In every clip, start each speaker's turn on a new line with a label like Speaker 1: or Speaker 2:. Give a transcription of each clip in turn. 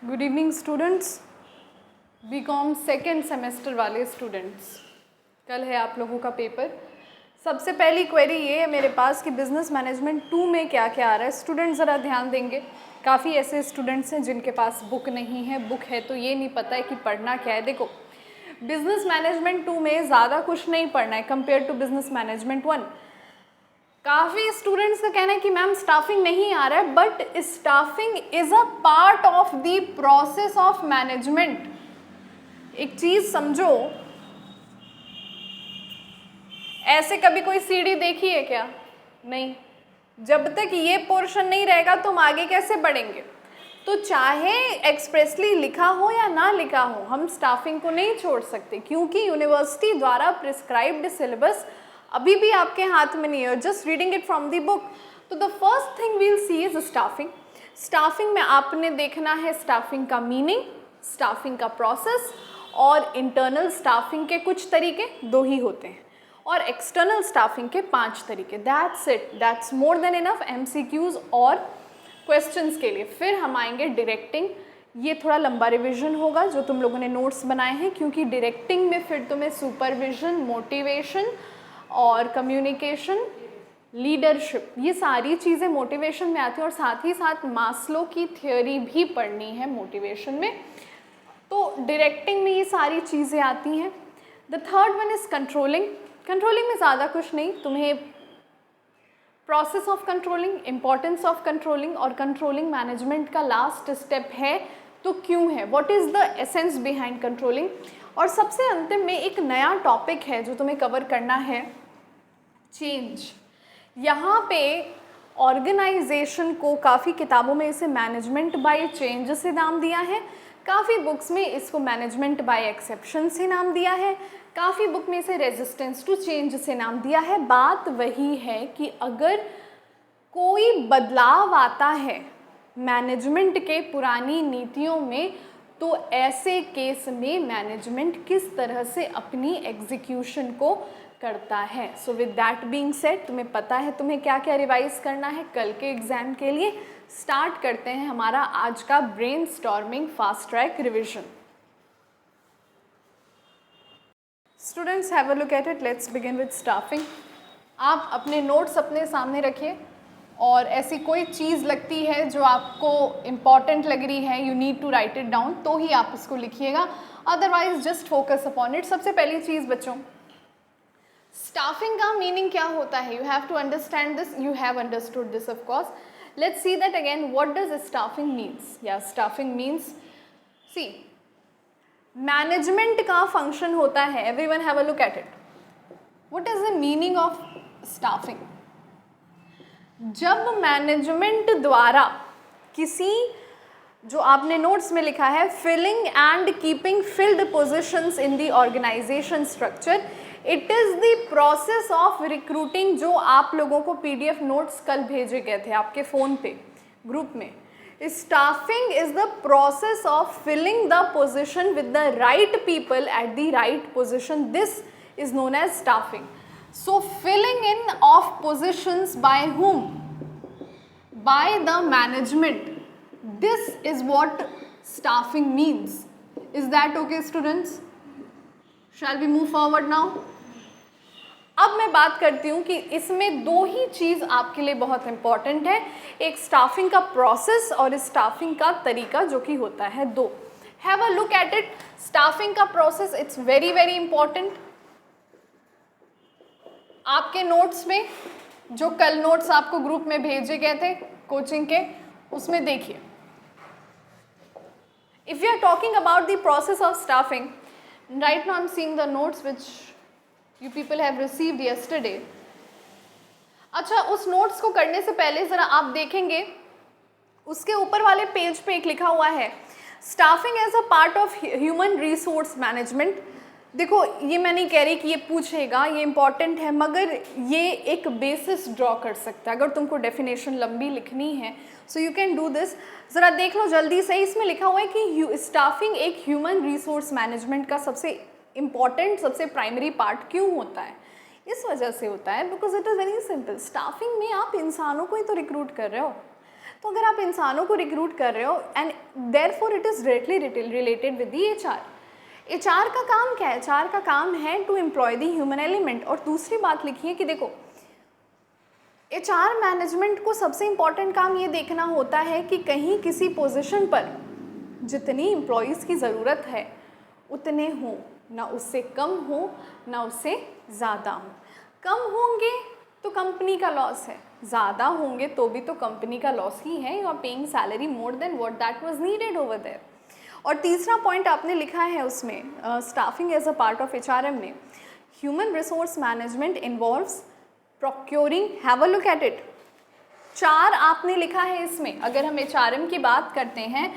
Speaker 1: Good evening students, BCom second semester वाले students, कल है आप लोगों का पेपर। सबसे पहली क्वेरी ये है मेरे पास कि बिज़नेस मैनेजमेंट 2 में क्या क्या आ रहा है। स्टूडेंट ज़रा ध्यान देंगे। काफ़ी ऐसे स्टूडेंट्स हैं जिनके पास बुक नहीं है, बुक है तो ये नहीं पता है कि पढ़ना क्या है। देखो, बिज़नेस मैनेजमेंट 2 में ज़्यादा कुछ नहीं पढ़ना है कंपेयर टू बिज़नेस मैनेजमेंट 1। काफ़ी स्टूडेंट्स का कहना है कि मैम स्टाफिंग नहीं आ रहा है, but staffing is a part of the process of management. एक चीज समझो, ऐसे कभी कोई सीढ़ी देखी है क्या? नहीं। जब तक ये पोर्शन नहीं रहेगा तो हम आगे कैसे बढ़ेंगे? तो चाहे एक्सप्रेसली लिखा हो या ना लिखा हो, हम स्टाफिंग को नहीं छोड़ सकते, क्योंकि यूनिवर्सिटी द्वारा प्रिस्क्राइब्ड सिलेबस अभी भी आपके हाथ में नहीं है, just reading it from the book. तो the first thing we'll see is staffing. Staffing में आपने देखना है स्टाफिंग का मीनिंग, स्टाफिंग का प्रोसेस, और इंटरनल स्टाफिंग के कुछ तरीके 2 ही होते हैं, और एक्सटर्नल स्टाफिंग के 5 तरीके। That's it, that's more than enough MCQs और क्वेश्चंस के लिए। फिर हम आएंगे डायरेक्टिंग। ये थोड़ा लंबा रिवीजन होगा जो तुम लोगों ने नोट्स बनाए हैं, क्योंकि डायरेक्टिंग में फिर तुम्हें सुपरविजन, मोटिवेशन और कम्युनिकेशन, लीडरशिप, ये सारी चीज़ें मोटिवेशन में आती हैं, और साथ ही साथ मास्लो की थ्योरी भी पढ़नी है मोटिवेशन में। तो डायरेक्टिंग में ये सारी चीज़ें आती हैं। The third one is controlling. Controlling में ज़्यादा कुछ नहीं, तुम्हें process of controlling, importance of controlling और कंट्रोलिंग मैनेजमेंट का लास्ट स्टेप है तो क्यों है, what is the essence behind controlling. और सबसे अंतिम में एक नया टॉपिक है जो तुम्हें कवर करना है, चेंज। यहाँ पे ऑर्गेनाइजेशन को काफ़ी किताबों में इसे मैनेजमेंट बाय चेंज से नाम दिया है, काफ़ी बुक्स में इसको मैनेजमेंट बाय एक्सेप्शन से नाम दिया है, काफ़ी बुक में इसे रेजिस्टेंस टू चेंज से नाम दिया है। बात वही है कि अगर कोई बदलाव आता है मैनेजमेंट के पुरानी नीतियों में, तो ऐसे केस में मैनेजमेंट किस तरह से अपनी एग्जीक्यूशन को करता है। So with that being said, तुम्हें पता है तुम्हें क्या क्या रिवाइज करना है कल के एग्जाम के लिए। स्टार्ट करते हैं हमारा आज का brainstorming fast track revision. Students, have a look at it. Let's begin with staffing. आप अपने नोट्स अपने सामने रखिए, और ऐसी कोई चीज़ लगती है जो आपको इम्पॉर्टेंट लग रही है, you need to write it down, तो ही आप उसको लिखिएगा, otherwise just focus upon it. सबसे पहली चीज़ बच्चों, स्टाफिंग का मीनिंग क्या होता है? You have to understand this, you have understood this of course. Let's see that again, what does staffing means. या स्टाफिंग मीन्स, सी, मैनेजमेंट का फंक्शन होता है, everyone have a look at it, what is the meaning of staffing. जब management द्वारा किसी, जो आपने notes में लिखा है, filling and keeping filled positions in the organisation structure, it is the process of recruiting, जो आप लोगों को PDF नोट्स कल भेजे गए थे आपके फ़ोन पे ग्रुप में। Staffing is the process of filling the position with the right people at the right position, this is known as staffing. So filling in of positions by whom? By the management. This is what staffing means. Is that okay students? Shall we move forward now? अब मैं बात करती हूँ कि इसमें 2 ही चीज़ आपके लिए बहुत इंपॉर्टेंट है, एक स्टाफिंग का प्रोसेस और स्टाफिंग का तरीका, जो कि होता है 2। Have a look at it. Staffing का process, it's very very important. आपके नोट्स में, जो कल नोट्स आपको ग्रुप में भेजे गए थे कोचिंग के, उसमें देखिए, if you are talking about the process of staffing, right now I am seeing the notes which you people have received yesterday. अच्छा, उस नोट्स को करने से पहले ज़रा आप देखेंगे, उसके ऊपर वाले पेज पे एक लिखा हुआ है, staffing as a part of human resource management. देखो, ये मैं नहीं कह रही कि ये पूछेगा, ये इंपॉर्टेंट है, मगर ये एक बेसिस ड्रॉ कर सकता है अगर तुमको डेफिनेशन लंबी लिखनी है। So you can do this. ज़रा देख लो जल्दी से, इसमें लिखा हुआ है कि स्टाफिंग एक ह्यूमन रिसोर्स मैनेजमेंट का सबसे इम्पॉर्टेंट, सबसे प्राइमरी पार्ट क्यों होता है। इस वजह से होता है because it is very simple. Staffing में आप इंसानों को ही तो रिक्रूट कर रहे हो, तो अगर आप इंसानों को रिक्रूट कर रहे हो and therefore it is directly related with the HR. HR का काम क्या है? एचआर का काम है to employ the human element. और दूसरी बात लिखी है कि देखो एचआर मैनेजमेंट को सबसे इम्पॉर्टेंट काम ये देखना होता है कि कहीं किसी पोजीशन पर जितनी एम्प्लॉयज़ की ज़रूरत है उतने हों, ना उससे कम हो ना उससे ज़्यादा हो। कम होंगे तो कंपनी का लॉस है, ज़्यादा होंगे तो भी तो कंपनी का लॉस ही है। You are paying salary more than what that was needed over there. और तीसरा पॉइंट आपने लिखा है उसमें staffing as a part of HRM में, human resource management involves procuring, have a look at it. 4 आपने लिखा है इसमें। अगर हम एचआरएम की बात करते हैं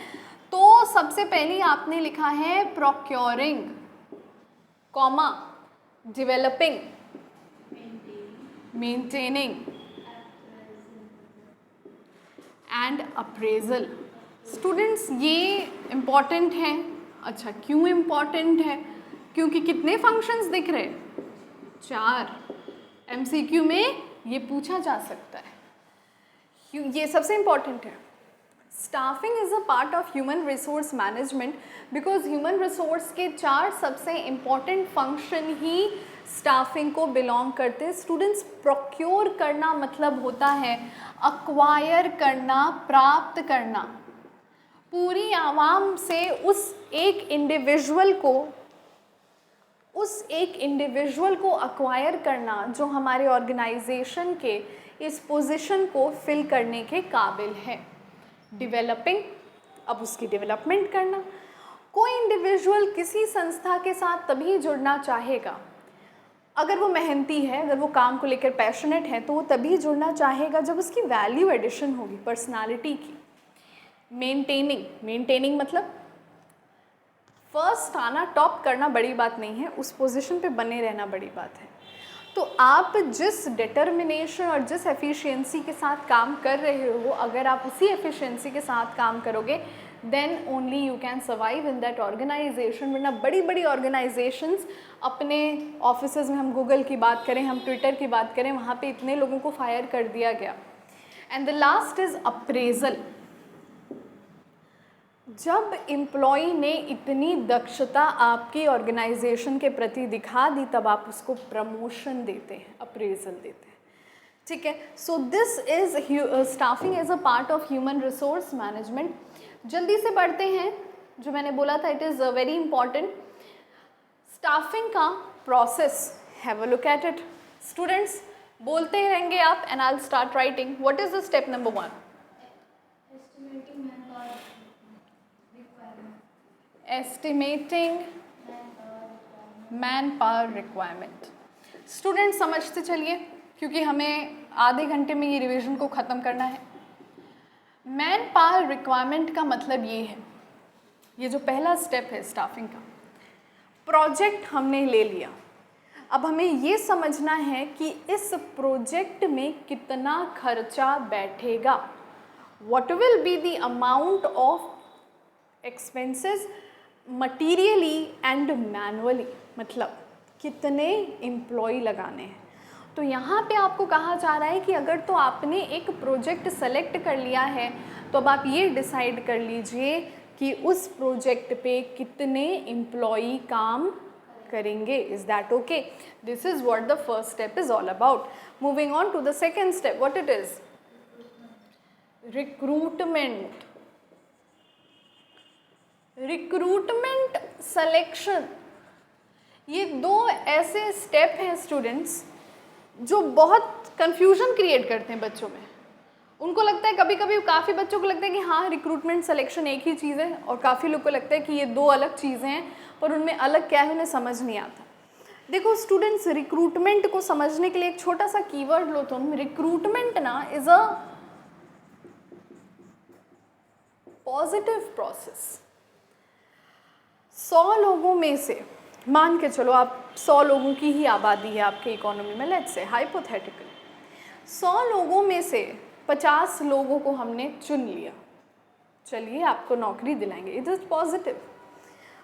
Speaker 1: तो सबसे पहले आपने लिखा है procuring, comma, developing, maintaining and appraisal. Students ये इम्पॉर्टेंट है। अच्छा, क्यों इम्पॉर्टेंट है? क्योंकि कितने फंक्शंस दिख रहे? 4। एमसीक्यू में ये पूछा जा सकता है, ये सबसे इम्पॉर्टेंट है। Staffing is a part of human resource management because human resource के 4 सबसे इम्पॉर्टेंट फंक्शन ही स्टाफिंग को बिलोंग करते हैं। स्टूडेंट्स, प्रोक्योर करना मतलब होता है अक्वायर करना, प्राप्त करना। पूरी आवाम से उस एक इंडिविजुअल को अक्वायर करना जो हमारे ऑर्गेनाइजेशन के इस पोजीशन को फिल करने के काबिल है। डेवलपिंग, अब उसकी डेवलपमेंट करना। कोई इंडिविजुअल किसी संस्था के साथ तभी जुड़ना चाहेगा अगर वो मेहनती है, अगर वो काम को लेकर पैशनेट है, तो वो तभी जुड़ना चाहेगा जब उसकी वैल्यू एडिशन होगी पर्सनालिटी की। मेंटेनिंग मतलब फर्स्ट आना, टॉप करना बड़ी बात नहीं है, उस पोजीशन पे बने रहना बड़ी बात है। तो आप जिस डिटर्मिनेशन और जिस एफिशिएंसी के साथ काम कर रहे हो, अगर आप उसी एफिशिएंसी के साथ काम करोगे then only you can survive in that organisation. वरना बड़ी बड़ी ऑर्गेनाइजेशंस, अपने ऑफिसेज में हम गूगल की बात करें, हम ट्विटर की बात करें, वहाँ पे इतने लोगों को फायर कर दिया गया। And the last is appraisal. जब एम्प्लॉई ने इतनी दक्षता आपकी ऑर्गेनाइजेशन के प्रति दिखा दी तब आप उसको प्रमोशन देते हैं, अप्रेजल देते हैं। ठीक है, so this is staffing as a part of human resource management. जल्दी से पढ़ते हैं, जो मैंने बोला था it is very important. Staffing का process, have a look at it. Students बोलते रहेंगे आप and I will start writing. What is the step number 1? Estimating man power requirement. Student समझते चलिए क्योंकि हमें आधे घंटे में ये रिवीजन को ख़त्म करना है। मैन पावर रिक्वायरमेंट का मतलब ये है, ये जो पहला स्टेप है स्टाफिंग का, प्रोजेक्ट हमने ले लिया, अब हमें ये समझना है कि इस प्रोजेक्ट में कितना खर्चा बैठेगा। What will be the amount of expenses materially and manually, मतलब कितने एम्प्लॉय लगाने हैं। तो यहाँ पे आपको कहा जा रहा है कि अगर तो आपने एक प्रोजेक्ट सेलेक्ट कर लिया है तो अब आप ये डिसाइड कर लीजिए कि उस प्रोजेक्ट पे कितने एम्प्लॉय काम करेंगे। Is that okay? This is what the first step is all about. Moving on to the second step, what it is? Recruitment. Recruitment, selection, ये 2 ऐसे स्टेप हैं स्टूडेंट्स जो बहुत कंफ्यूजन क्रिएट करते हैं बच्चों में। उनको लगता है, कभी कभी काफ़ी बच्चों को लगता है कि हाँ रिक्रूटमेंट सिलेक्शन एक ही चीज़ है, और काफ़ी लोग को लगता है कि ये 2 अलग चीज़ें हैं, पर उनमें अलग क्या है उन्हें समझ नहीं आता। देखो स्टूडेंट्स, रिक्रूटमेंट को समझने के लिए एक छोटा सा कीवर्ड लो तुम। रिक्रूटमेंट ना इज़ अ पॉजिटिव प्रोसेस। 100 लोगों में से मान के चलो आप 100 लोगों की ही आबादी है आपके इकोनॉमी में, लेट्स से हाइपोथेटिकली 100 लोगों में से 50 लोगों को हमने चुन लिया, चलिए आपको नौकरी दिलाएंगे, इट इज़ पॉजिटिव।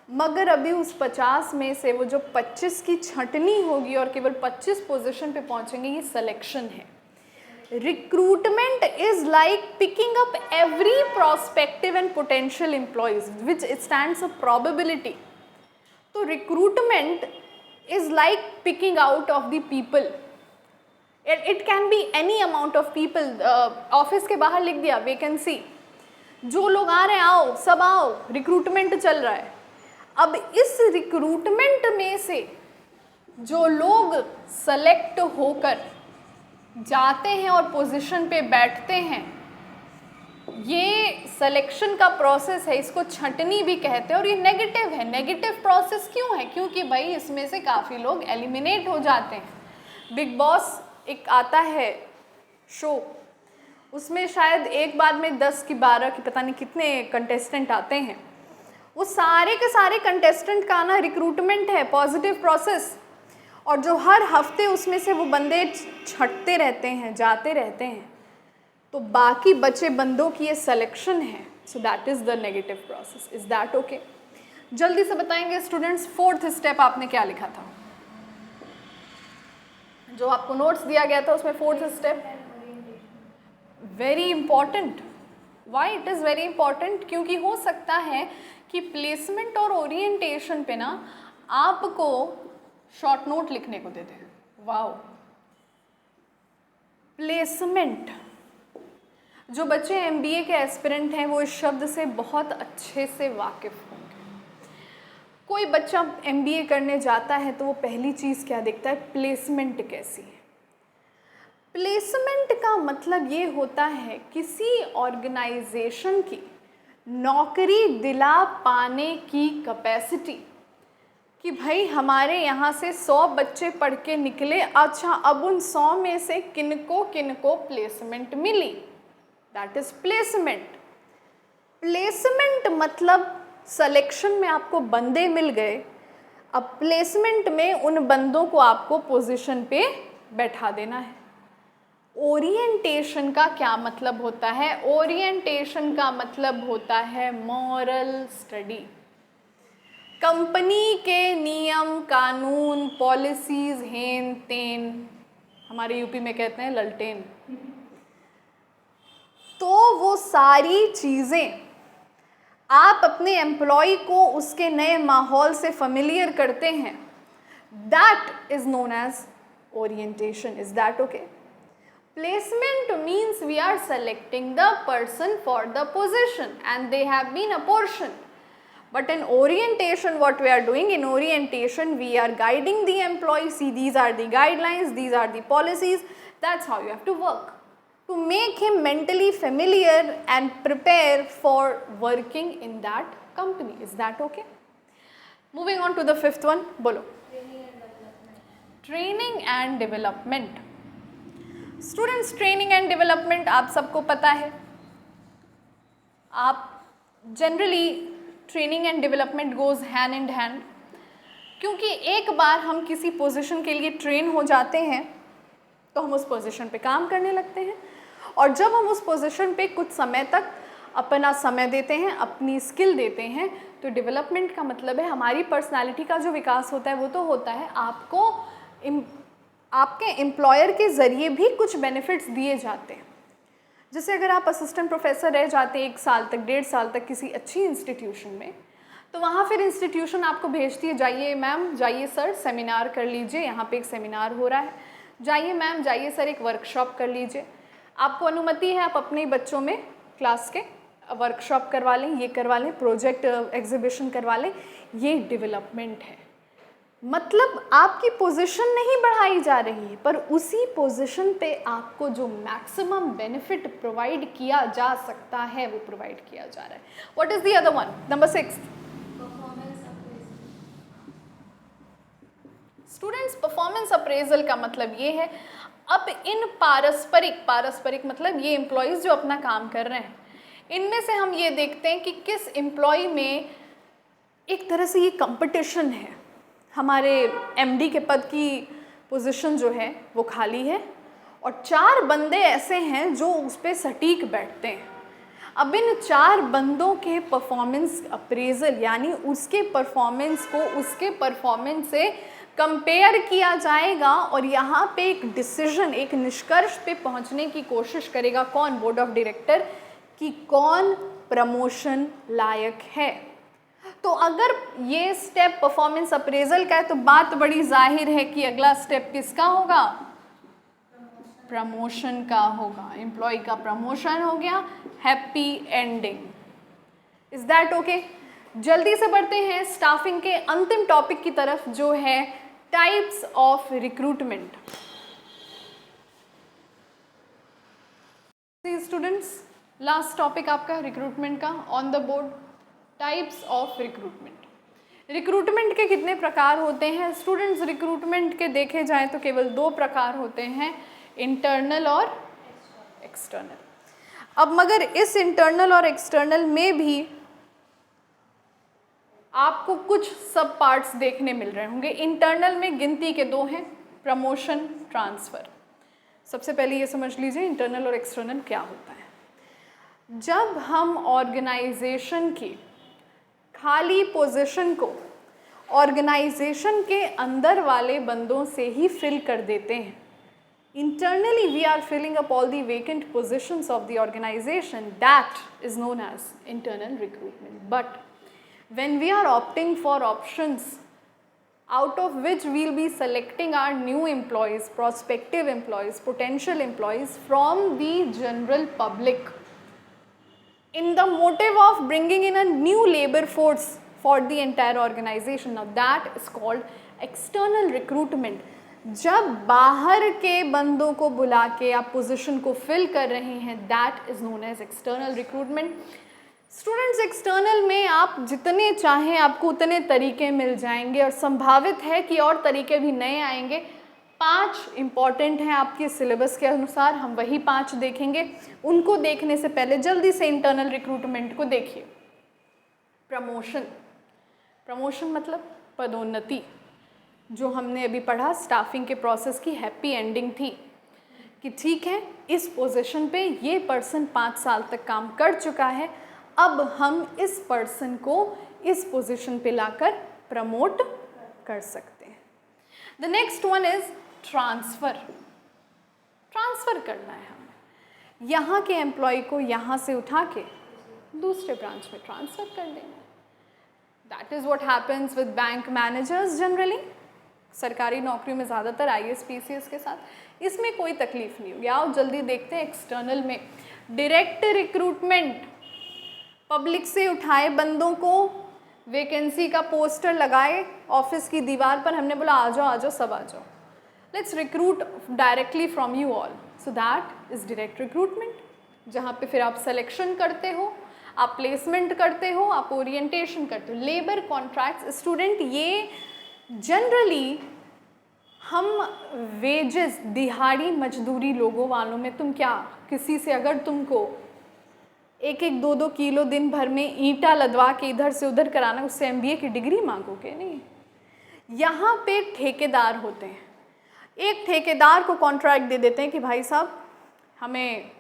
Speaker 1: मगर अभी उस 50 में से वो जो 25 की छंटनी होगी और केवल 25 पोजीशन पे पहुंचेंगे, ये सिलेक्शन है। Recruitment is like picking up every prospective and potential employees, which stands for probability. तो recruitment is like picking out of the people. It can be any amount of people. Office के बाहर लिख दिया vacancy, जो लोग आ रहे हैं आओ, सब आओ, रिक्रूटमेंट चल रहा है। अब इस रिक्रूटमेंट में से जो लोग सेलेक्ट होकर जाते हैं और पोजीशन पे बैठते हैं, ये सिलेक्शन का प्रोसेस है, इसको छंटनी भी कहते हैं। और ये नेगेटिव है। नेगेटिव प्रोसेस क्यों है? क्योंकि भाई इसमें से काफ़ी लोग एलिमिनेट हो जाते हैं। बिग बॉस एक आता है शो, उसमें शायद एक बार में 10 की 12 की पता नहीं कितने कंटेस्टेंट आते हैं। वो सारे के सारे कंटेस्टेंट का ना रिक्रूटमेंट है, पॉजिटिव प्रोसेस। और जो हर हफ्ते उसमें से वो बंदे छटते रहते हैं, जाते रहते हैं, तो बाकी बचे बंदों की ये सिलेक्शन है। So that is the negative process. Is that okay? जल्दी से बताएंगे स्टूडेंट्स, 4th स्टेप आपने क्या लिखा था? जो आपको नोट्स दिया गया था उसमें 4th step very important. Why it is very important? क्योंकि हो सकता है कि प्लेसमेंट और ओरिएंटेशन पे ना आपको शॉर्ट नोट लिखने को दे दें। Wow, placement. जो बच्चे MBA के एस्पिरेंट हैं वो इस शब्द से बहुत अच्छे से वाकिफ़ होंगे। कोई बच्चा MBA करने जाता है तो वो पहली चीज़ क्या देखता है? प्लेसमेंट कैसी है। प्लेसमेंट का मतलब ये होता है किसी ऑर्गेनाइजेशन की नौकरी दिला पाने की कैपेसिटी, कि भाई हमारे यहाँ से 100 बच्चे पढ़ के निकले, अच्छा अब उन 100 में से किनको किनको प्लेसमेंट मिली, दैट इज़ प्लेसमेंट। प्लेसमेंट मतलब सिलेक्शन में आपको बंदे मिल गए, अब प्लेसमेंट में उन बंदों को आपको पोजीशन पे बैठा देना है। ओरिएंटेशन का क्या मतलब होता है? ओरिएंटेशन का मतलब होता है मॉरल स्टडी। कंपनी के नियम कानून पॉलिसीज़ हेन तेन, हमारे यूपी में कहते हैं ललटेन, तो वो सारी चीज़ें आप अपने एम्प्लॉय को उसके नए माहौल से फेमिलियर करते हैं, that is known as orientation. Is that okay? Placement means we are selecting the person for the position and they have been apportioned. But in orientation, what we are doing in orientation, we are guiding the employee. See, these are the guidelines, these are the policies. That's how you have to work to make him mentally familiar and prepare for working in that company. Is that okay? Moving on to the 5th one. Bolo. Training and development. Students, training and development आप सबको पता है। आप generally training and development goes hand in hand, क्योंकि एक बार हम किसी position के लिए ट्रेन हो जाते हैं तो हम उस पोजीशन पे काम करने लगते हैं, और जब हम उस पोजीशन पे कुछ समय तक अपना समय देते हैं, अपनी स्किल देते हैं, तो डेवलपमेंट का मतलब है हमारी पर्सनालिटी का जो विकास होता है वो तो होता है, आपको आपके एम्प्लॉयर के ज़रिए भी कुछ बेनिफिट्स दिए जाते हैं। जैसे अगर आप असिस्टेंट प्रोफेसर रह जाते हैं 1 साल तक 1.5 साल तक किसी अच्छी इंस्टीट्यूशन में, तो वहाँ फिर इंस्टीट्यूशन आपको भेजती है, जाइए मैम, जाइए सर सेमिनार कर लीजिए, यहाँ पे एक सेमिनार हो रहा है, जाइए मैम, जाइए सर एक वर्कशॉप कर लीजिए। आपको अनुमति है आप अपने बच्चों में क्लास के वर्कशॉप करवा लें, ये करवा लें, प्रोजेक्ट एग्जीबिशन करवा लें। ये डेवलपमेंट है। मतलब आपकी पोजीशन नहीं बढ़ाई जा रही है, पर उसी पोजीशन पे आपको जो मैक्सिमम बेनिफिट प्रोवाइड किया जा सकता है वो प्रोवाइड किया जा रहा है। What is the other one? Number 6, students, performance appraisal का मतलब ये है, अब इन पारस्परिक मतलब ये एम्प्लॉयज़ जो अपना काम कर रहे हैं, इनमें से हम ये देखते हैं कि किस एम्प्लॉय में एक तरह से ये कंपटीशन है। हमारे MD के पद की पोजीशन जो है वो खाली है और 4 बंदे ऐसे हैं जो उस पर सटीक बैठते हैं। अब इन 4 बंदों के परफॉर्मेंस अप्रेजल यानी उसके परफॉर्मेंस को उसके परफॉर्मेंस से कंपेयर किया जाएगा और यहाँ पे एक डिसीजन, एक निष्कर्ष पे पहुँचने की कोशिश करेगा कौन? बोर्ड ऑफ डायरेक्टर, कि कौन प्रमोशन लायक है। तो अगर ये स्टेप परफॉर्मेंस अप्रेजल का है तो बात बड़ी जाहिर है कि अगला स्टेप किसका होगा? प्रमोशन का होगा। एम्प्लॉय का प्रमोशन हो गया, happy ending. Is that okay? जल्दी से बढ़ते हैं स्टाफिंग के अंतिम टॉपिक की तरफ, जो है types of recruitment. Students, last topic आपका रिक्रूटमेंट का on the board, types of recruitment. Recruitment के कितने प्रकार होते हैं स्टूडेंट्स? रिक्रूटमेंट के देखे जाएं तो केवल 2 प्रकार होते हैं, इंटरनल और एक्सटर्नल। अब मगर इस इंटरनल और एक्सटर्नल में भी आपको कुछ सब पार्ट्स देखने मिल रहे होंगे। इंटरनल में गिनती के 2 हैं, प्रमोशन, ट्रांसफ़र। सबसे पहले ये समझ लीजिए इंटरनल और एक्सटर्नल क्या होता है। जब हम ऑर्गेनाइजेशन की खाली पोजीशन को ऑर्गेनाइजेशन के अंदर वाले बंदों से ही फिल कर देते हैं, internally we are filling up all the vacant positions of the organization, that is known as internal recruitment. But when we are opting for options out of which we will be selecting our new employees, prospective employees, potential employees from the general public, in the motive of bringing in a new labor force for the entire organization, now that is called external recruitment. जब बाहर के बंदों को बुला के आप position को fill कर रहे हैं, that is known as external recruitment. Students, external में आप जितने चाहें आपको उतने तरीके मिल जाएंगे और संभावित है कि और तरीके भी नए आएंगे। 5 इम्पॉर्टेंट हैं आपके सिलेबस के अनुसार, हम वही 5 देखेंगे। उनको देखने से पहले जल्दी से इंटरनल रिक्रूटमेंट को देखिए। प्रमोशन, प्रमोशन मतलब पदोन्नति। जो हमने अभी पढ़ा स्टाफिंग के प्रोसेस की हैप्पी एंडिंग थी कि ठीक है, इस पोजीशन पे ये पर्सन 5 साल तक काम कर चुका है, अब हम इस पर्सन को इस पोजीशन पे लाकर प्रमोट कर सकते हैं। The next one is transfer. Transfer करना है हमें, यहाँ के एम्प्लॉय को यहाँ से उठा के दूसरे ब्रांच में ट्रांसफ़र कर देना। That is what happens with bank managers generally. सरकारी नौकरी में ज़्यादातर IAS PCS के साथ इसमें कोई तकलीफ नहीं होगी। आओ जल्दी देखते हैं एक्सटर्नल में। डायरेक्ट रिक्रूटमेंट, पब्लिक से उठाए बंदों को, वैकेंसी का पोस्टर लगाए ऑफिस की दीवार पर, हमने बोला आ जाओ आ जाओ सब आ जाओ, let's recruit directly from you all, so that is direct recruitment. जहाँ पे फिर आप सिलेक्शन करते हो, आप प्लेसमेंट करते हो, आप ओरिएंटेशन करते हो। लेबर कॉन्ट्रैक्ट्स स्टूडेंट, ये जनरली हम वेजेस, दिहाड़ी मजदूरी लोगों वालों में, तुम क्या किसी से अगर तुमको 1-1, 2-2 किलो दिन भर में ईंटा लदवा के इधर से उधर कराना, उससे MBA की डिग्री मांगोगे नहीं। यहाँ पे ठेकेदार होते हैं, एक ठेकेदार को कॉन्ट्रैक्ट दे देते हैं कि भाई साहब हमें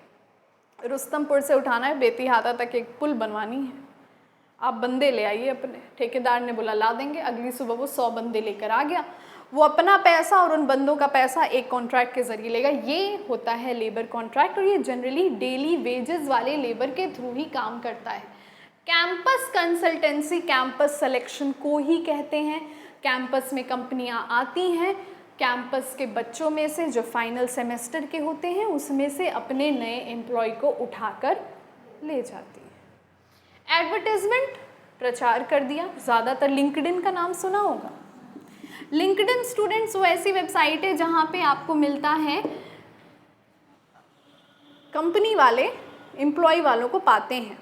Speaker 1: रुस्तमपुर से उठाना है, बेतीहाता तक एक पुल बनवानी है, आप बंदे ले आइए अपने। ठेकेदार ने बोला ला देंगे, अगली सुबह वो 100 बंदे लेकर आ गया। वो अपना पैसा और उन बंदों का पैसा एक कॉन्ट्रैक्ट के ज़रिए लेगा। ये होता है लेबर कॉन्ट्रैक्ट, और ये जनरली डेली वेजेस वाले लेबर के थ्रू ही काम करता है। कैंपस कंसल्टेंसी कैंपस सिलेक्शन को ही कहते हैं। कैंपस में कंपनियां आती हैं, कैंपस के बच्चों में से जो फाइनल सेमेस्टर के होते हैं उसमें से अपने नए एम्प्लॉय को उठाकर ले जाती है। एडवर्टाइजमेंट, प्रचार कर दिया, ज़्यादातर लिंक्डइन का नाम सुना होगा। लिंक्डइन स्टूडेंट्स वो ऐसी वेबसाइट है जहाँ पे आपको मिलता है, कंपनी वाले एम्प्लॉय वालों को पाते हैं,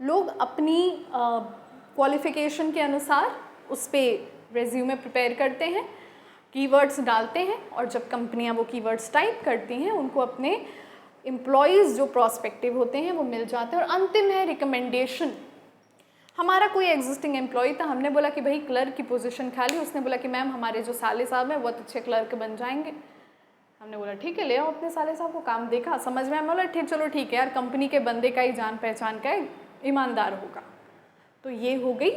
Speaker 1: लोग अपनी क्वालिफ़िकेशन के अनुसार उस पर रेज्यूमे प्रिपेयर करते हैं, कीवर्ड्स डालते हैं, और जब कंपनियां वो कीवर्ड्स टाइप करती हैं उनको अपने एम्प्लॉयज़ जो प्रॉस्पेक्टिव होते हैं वो मिल जाते हैं। और अंतिम है रिकमेंडेशन। हमारा कोई एग्जिस्टिंग एम्प्लॉय था, हमने बोला कि भाई क्लर्क की पोजीशन खाली, उसने बोला कि मैम हमारे जो साले साहब हैं बहुत अच्छे क्लर्क बन जाएंगे। हमने बोला ठीक है ले आओ अपने साले साहब को, काम देखा समझ में, बोला ठीक चलो ठीक है यार, कंपनी के बंदे का ही जान पहचान का है, ईमानदार होगा। तो ये हो गई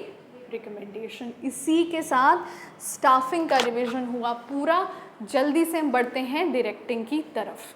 Speaker 1: रिकमेंडेशन। इसी के साथ स्टाफिंग का रिवीजन हुआ पूरा। जल्दी से हम बढ़ते हैं डायरेक्टिंग की तरफ।